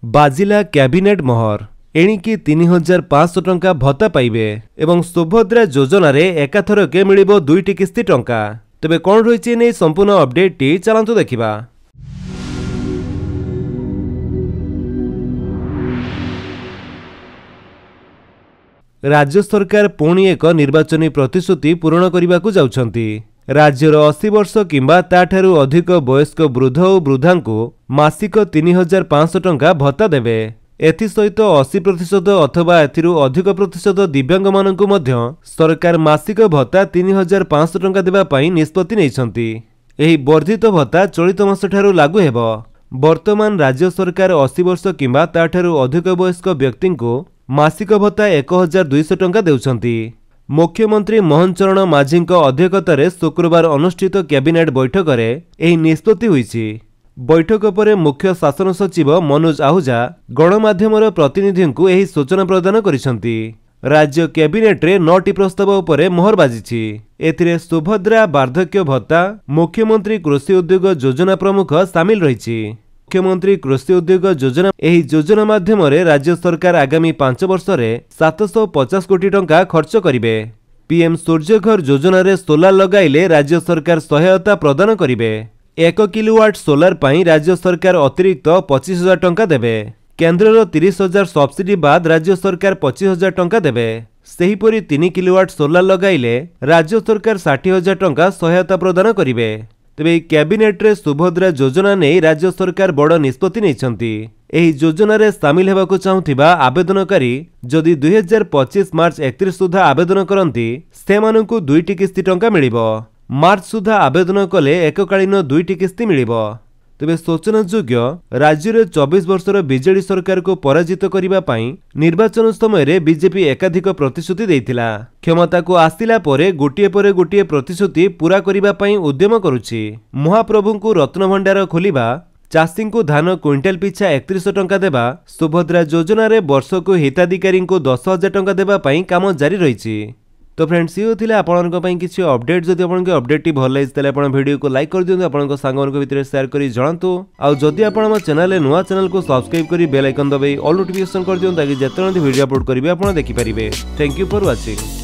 बाजिला cabinet मोहर एणिकी 3500 टंका भत्ता पाइबे एवं सुभद्रा योजना रे एकाथरके मिलिबो 2टी किस्ती टंका। तेबे कोन रहिछि नै संपूर्ण अपडेट टी चलंतु देखिबा। राज्य सरकार पुणी एक निर्वाचनी प्रतिश्रुति पूरण करने को जाउछंती। राज्यर 80 वर्ष किंबा ताठारु अधिक वयस्क वृद्ध और वृद्धा को मासिक 3500 टंका भत्ता देवे। एथि सहित 80% अथवा एथिरु अधिक प्रतिशत दिव्यांग मानकु मध्य सरकार मासिक भत्ता 3500 टंका देबा पई निष्पत्ति नैछंती। एही वर्धित भत्ता चलित मास ठारु लागू हेबो। वर्तमान राज्य सरकार 80 वर्ष किंबा ताठारु अधिक वयस्क व्यक्ति को मासिक भत्ता 1200 टंका देउछंती। मुख्यमंत्री मोहन चरण माझी अध्यक्षतार शुक्रवार अनुष्ठित कैबिनेट बैठक में यह निष्पत्ति हुई। बैठक पर मुख्य शासन सचिव मनोज आहूजा गणमाध्यम प्रतिनिधि को यह सूचना प्रदान करिसेंती। राज्य कैबिनेट रे 9टी प्रस्ताव उपरे मोहर बाजिछि। एथिरे सुभद्रा वार्धक्य भत्ता, मुख्यमंत्री कृषि उद्योग योजना प्रमुख सामिल रहिछि। मुख्यमंत्री कृषि उद्योग योजना एही योजना माध्यम राज्य सरकार आगामी 5 वर्ष में 750 कोटी टंका खर्च करिवे। पीएम सूर्यघर योजना रे सोलार लगाइले राज्य सरकार सहायता प्रदान करिवे। 1 किलोवाट सोलार पाई राज्य सरकार अतिरिक्त 25,000 टंका देवे। केंद्रर 30,000 सब्सिडी बाद राज्य सरकार 25,000 टंका देवे। सेहीपरि 3 किलोवाट सोलार लगाइले राज्य सरकार 60,000 टंका सहायता प्रदान करिवे। तेबे कैबिनेट रे सुभद्रा योजना नहीं राज्य सरकार बड़ निष्पत्ति नैछंती। एही योजना रे सामिल हेबाकु चाहुथिबा आवेदनकारी जदि 2025 मार्च 31 सुधा आवेदन करंती सेमानंकु 2टी किस्ती टंका मिलिबो। मार्च सुधा आवेदन कले एककालीन 2टी किस्ती मिलिबो। तेबे सूचनायोग्य राज्य रे 24 वर्षर बीजेडी सरकार को पराजित करिबा पई निर्वाचन समय रे बीजेपी एकाधिक प्रतिश्रुति देइथिला। क्षमता को आसिला परे गोटिए परे गोटिए प्रतिश्रुति पूरा करिबा पई उद्यम करुछि। महाप्रभु को रत्न भंडार खोलिबा, चाषी को धान क्विंटाल पिछा 31 टंका देबा, सुभद्रा योजना रे वर्ष को हिताधिकारी को 10,000 टंका देबा पई काम जारी रहिछि। तो फ्रेंड्स ये होतिले आपनका पई किछि अपडेट। जदि आपनके अपडेट टी भल लागिस तले आपण वीडियो को लाइक कर दियंतु, आपनका सांगमनक भितर शेयर करी जणांतु। आ जदि आपण हम चैनल रे नुवा चैनल को सब्सक्राइब करी बेल आइकन दबाई ऑल नोटिफिकेशन कर दियंतु ताकि जेतने वीडियो अपलोड करिवे आपण देखि परिबे। Thank you for watching.